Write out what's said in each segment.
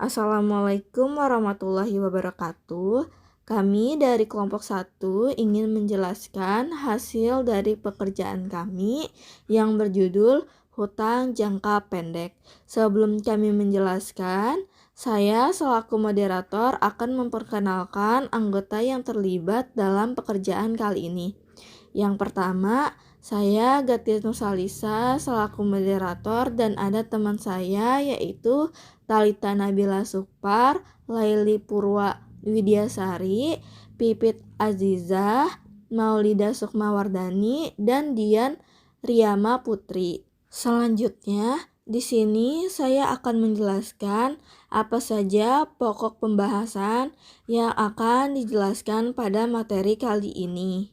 Assalamualaikum warahmatullahi wabarakatuh. Kami dari kelompok 1 ingin menjelaskan hasil dari pekerjaan kami yang berjudul hutang jangka pendek. Sebelum kami menjelaskan, saya selaku moderator akan memperkenalkan anggota yang terlibat dalam pekerjaan kali ini. Yang pertama, saya Gatis Nusalisa selaku moderator dan ada teman saya yaitu Talita Nabila Sukpar, Laili Purwa Widyasari, Pipit Azizah, Maulida Sukmawardani, dan Dian Riyama Putri. Selanjutnya, di sini saya akan menjelaskan apa saja pokok pembahasan yang akan dijelaskan pada materi kali ini.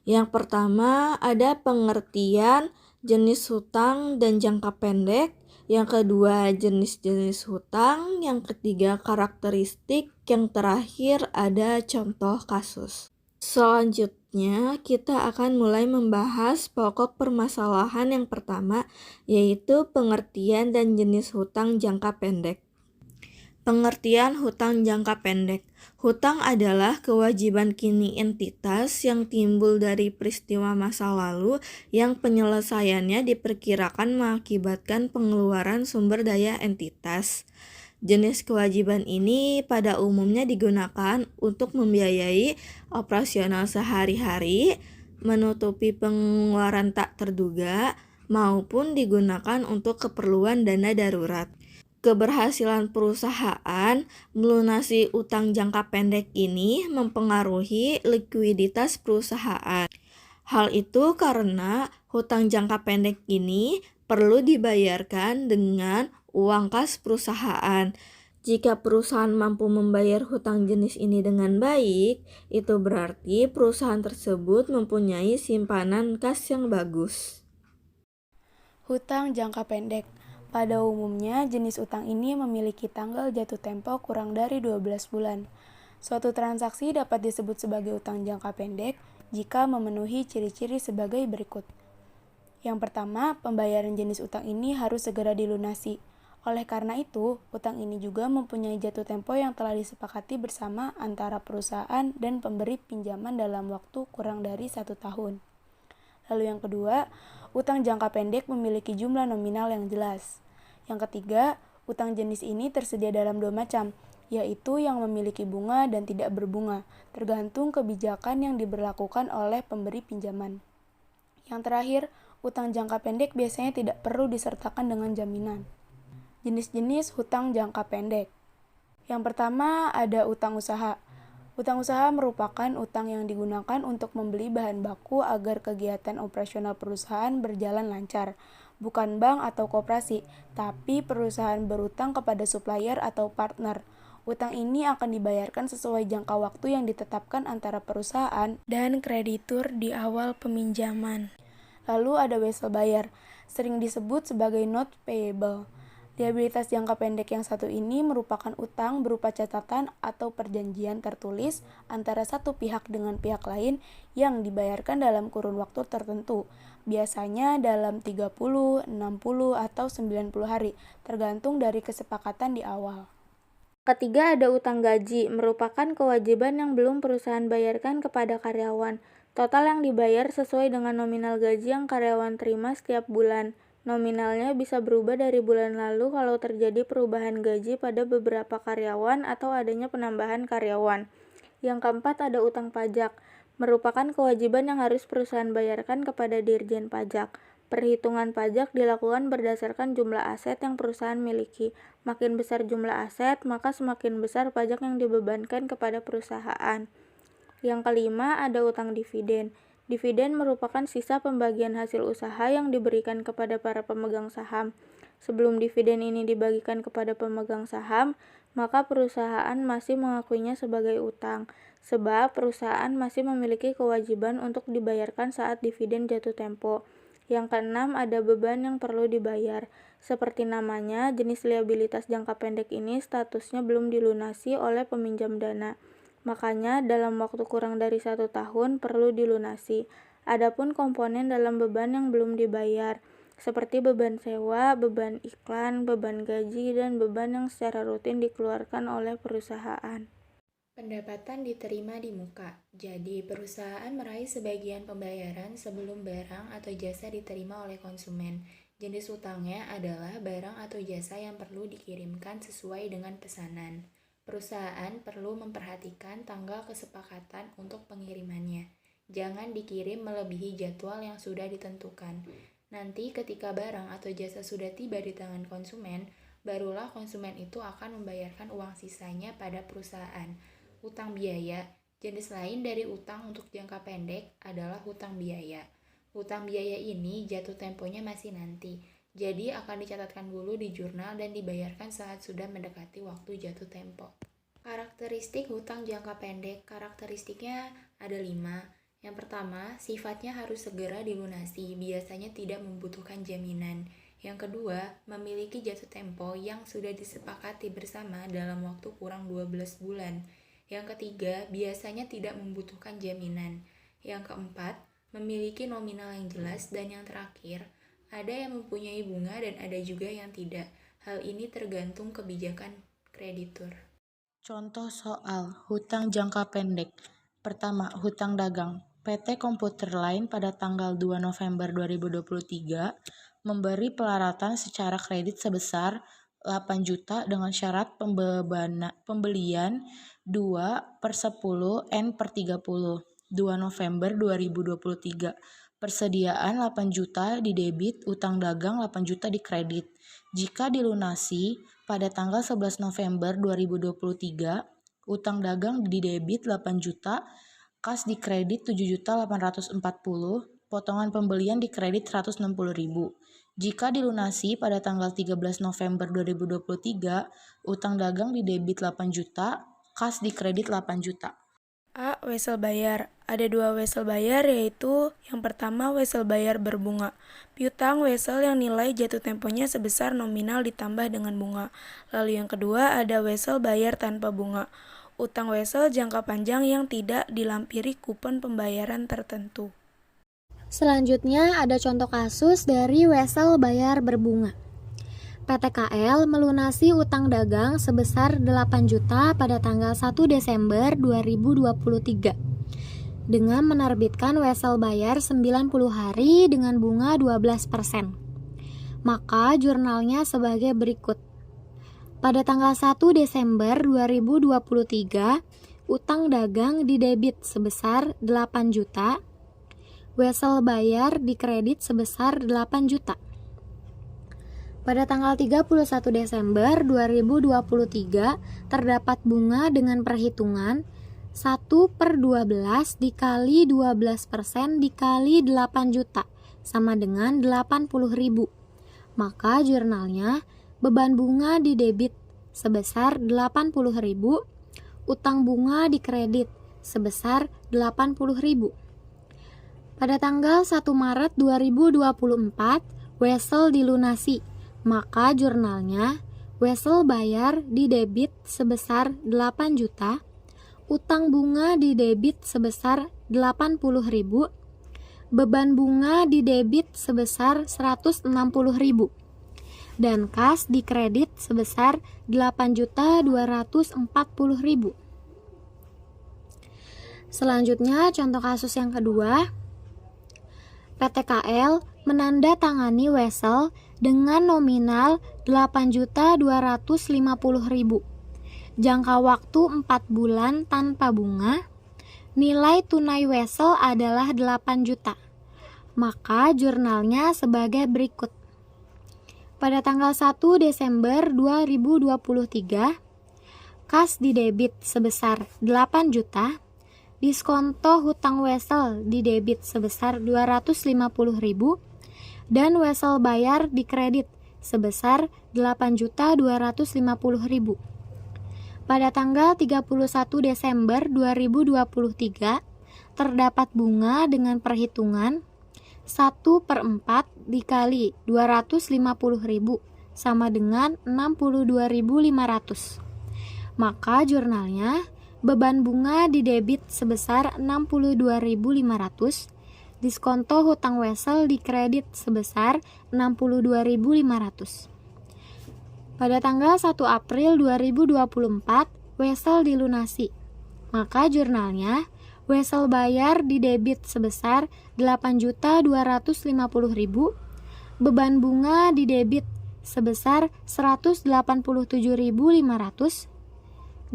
Yang pertama ada pengertian jenis hutang dan jangka pendek. Yang kedua jenis-jenis hutang. Yang ketiga karakteristik. Yang terakhir ada contoh kasus. Selanjutnya kita akan mulai membahas pokok permasalahan yang pertama, yaitu pengertian dan jenis hutang jangka pendek. Pengertian hutang jangka pendek. Hutang adalah kewajiban kini entitas yang timbul dari peristiwa masa lalu yang penyelesaiannya diperkirakan mengakibatkan pengeluaran sumber daya entitas. Jenis kewajiban ini pada umumnya digunakan untuk membiayai operasional sehari-hari, menutupi pengeluaran tak terduga, maupun digunakan untuk keperluan dana darurat. Keberhasilan perusahaan melunasi utang jangka pendek ini mempengaruhi likuiditas perusahaan. Hal itu karena hutang jangka pendek ini perlu dibayarkan dengan uang kas perusahaan. Jika perusahaan mampu membayar hutang jenis ini dengan baik, itu berarti perusahaan tersebut mempunyai simpanan kas yang bagus. Hutang jangka pendek. Pada umumnya, jenis utang ini memiliki tanggal jatuh tempo kurang dari 12 bulan. Suatu transaksi dapat disebut sebagai utang jangka pendek jika memenuhi ciri-ciri sebagai berikut. Yang pertama, pembayaran jenis utang ini harus segera dilunasi. Oleh karena itu, utang ini juga mempunyai jatuh tempo yang telah disepakati bersama antara perusahaan dan pemberi pinjaman dalam waktu kurang dari 1 tahun. Lalu yang kedua, utang jangka pendek memiliki jumlah nominal yang jelas. Yang ketiga, utang jenis ini tersedia dalam 2 macam, yaitu yang memiliki bunga dan tidak berbunga, tergantung kebijakan yang diberlakukan oleh pemberi pinjaman. Yang terakhir, utang jangka pendek biasanya tidak perlu disertakan dengan jaminan. Jenis-jenis hutang jangka pendek. Yang pertama ada utang usaha. Utang usaha merupakan utang yang digunakan untuk membeli bahan baku agar kegiatan operasional perusahaan berjalan lancar. Bukan bank atau koperasi, tapi perusahaan berutang kepada supplier atau partner. Utang ini akan dibayarkan sesuai jangka waktu yang ditetapkan antara perusahaan dan kreditur di awal peminjaman. Lalu ada wesel bayar, sering disebut sebagai note payable. Liabilitas jangka pendek yang satu ini merupakan utang berupa catatan atau perjanjian tertulis antara satu pihak dengan pihak lain yang dibayarkan dalam kurun waktu tertentu, biasanya dalam 30, 60, atau 90 hari, tergantung dari kesepakatan di awal. Ketiga ada utang gaji, merupakan kewajiban yang belum perusahaan bayarkan kepada karyawan. Total yang dibayar sesuai dengan nominal gaji yang karyawan terima setiap bulan. Nominalnya bisa berubah dari bulan lalu kalau terjadi perubahan gaji pada beberapa karyawan atau adanya penambahan karyawan. Yang keempat ada utang pajak, merupakan kewajiban yang harus perusahaan bayarkan kepada Dirjen Pajak. Perhitungan pajak dilakukan berdasarkan jumlah aset yang perusahaan miliki. Makin besar jumlah aset, maka semakin besar pajak yang dibebankan kepada perusahaan. Yang kelima ada utang dividen. Dividen merupakan sisa pembagian hasil usaha yang diberikan kepada para pemegang saham. Sebelum dividen ini dibagikan kepada pemegang saham, maka perusahaan masih mengakuinya sebagai utang, sebab perusahaan masih memiliki kewajiban untuk dibayarkan saat dividen jatuh tempo. Yang keenam ada beban yang perlu dibayar. Seperti namanya, jenis liabilitas jangka pendek ini statusnya belum dilunasi oleh peminjam dana. Makanya dalam waktu kurang dari 1 tahun perlu dilunasi. Adapun komponen dalam beban yang belum dibayar, seperti beban sewa, beban iklan, beban gaji, dan beban yang secara rutin dikeluarkan oleh perusahaan. Pendapatan diterima di muka, jadi perusahaan meraih sebagian pembayaran sebelum barang atau jasa diterima oleh konsumen. Jenis utangnya adalah barang atau jasa yang perlu dikirimkan sesuai dengan pesanan. Perusahaan perlu memperhatikan tanggal kesepakatan untuk pengirimannya. Jangan dikirim melebihi jadwal yang sudah ditentukan. Nanti ketika barang atau jasa sudah tiba di tangan konsumen, barulah konsumen itu akan membayarkan uang sisanya pada perusahaan. Hutang biaya, jenis lain dari utang untuk jangka pendek adalah hutang biaya. Hutang biaya ini jatuh temponya masih nanti, jadi akan dicatatkan dulu di jurnal dan dibayarkan saat sudah mendekati waktu jatuh tempo. Karakteristik hutang jangka pendek, karakteristiknya ada 5. Yang pertama, sifatnya harus segera dilunasi, biasanya tidak membutuhkan jaminan. Yang kedua, memiliki jatuh tempo yang sudah disepakati bersama dalam waktu kurang 12 bulan. Yang ketiga, biasanya tidak membutuhkan jaminan. Yang keempat, memiliki nominal yang jelas. Dan yang terakhir, ada yang mempunyai bunga dan ada juga yang tidak. Hal ini tergantung kebijakan kreditur. Contoh soal hutang jangka pendek. Pertama, hutang dagang. PT Komuter Line pada tanggal 2 November 2023 memberi pelaratan secara kredit sebesar 8 juta dengan syarat pembelian 2/10 N/30 2 November 2023. Persediaan 8 juta di debit, utang dagang 8 juta di kredit. Jika dilunasi pada tanggal 11 November 2023, utang dagang di debit 8 juta, kas di kredit 7.840.000, potongan pembelian di kredit 160.000. Jika dilunasi pada tanggal 13 November 2023, utang dagang di debit 8 juta, kas di kredit 8 juta. A. Wesel bayar. Ada 2 wesel bayar, yaitu yang pertama wesel bayar berbunga. Piutang wesel yang nilai jatuh temponya sebesar nominal ditambah dengan bunga. Lalu yang kedua ada wesel bayar tanpa bunga. Utang wesel jangka panjang yang tidak dilampiri kupon pembayaran tertentu. Selanjutnya ada contoh kasus dari wesel bayar berbunga. PT KL melunasi utang dagang sebesar 8 juta pada tanggal 1 Desember 2023 dengan menerbitkan wesel bayar 90 hari dengan bunga 12%. Maka jurnalnya sebagai berikut. Pada tanggal 1 Desember 2023, utang dagang didebit sebesar 8 juta, wesel bayar dikredit sebesar 8 juta. Pada tanggal 31 Desember 2023 terdapat bunga dengan perhitungan 1/12 dikali 12% dikali 8 juta sama dengan 80.000. Maka jurnalnya beban bunga didebit sebesar 80.000, utang bunga dikredit sebesar 80.000. Pada tanggal 1 Maret 2024 wesel dilunasi. Maka jurnalnya wesel bayar didebit sebesar 8 juta, utang bunga didebit sebesar 80.000, beban bunga didebit sebesar 160.000, dan kas dikredit sebesar 8.240.000. Selanjutnya contoh kasus yang kedua, PT KL menandatangani wesel dengan nominal 8.250.000. Jangka waktu 4 bulan tanpa bunga. Nilai tunai wesel adalah 8 juta. Maka jurnalnya sebagai berikut. Pada tanggal 1 Desember 2023, kas didebit sebesar 8 juta. Diskonto hutang wesel didebit sebesar 250.000 dan wesel bayar dikredit sebesar 8.250.000. Pada tanggal 31 Desember 2023 terdapat bunga dengan perhitungan 1/4 dikali 250.000 sama dengan 62.500. Maka jurnalnya beban bunga didebit sebesar 62.500 Diskonto hutang Wesel dikredit sebesar 62.500. Pada tanggal 1 April 2024, Wesel dilunasi. Maka jurnalnya, Wesel bayar di debit sebesar 8.250.000, beban bunga di debit sebesar 187.500,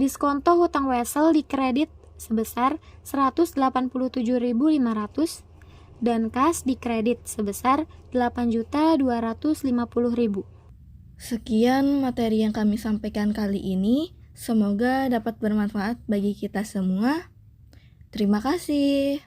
diskonto hutang Wesel di kredit sebesar 187.500, dan kas di kredit sebesar 8.250.000. Sekian materi yang kami sampaikan kali ini. Semoga dapat bermanfaat bagi kita semua. Terima kasih.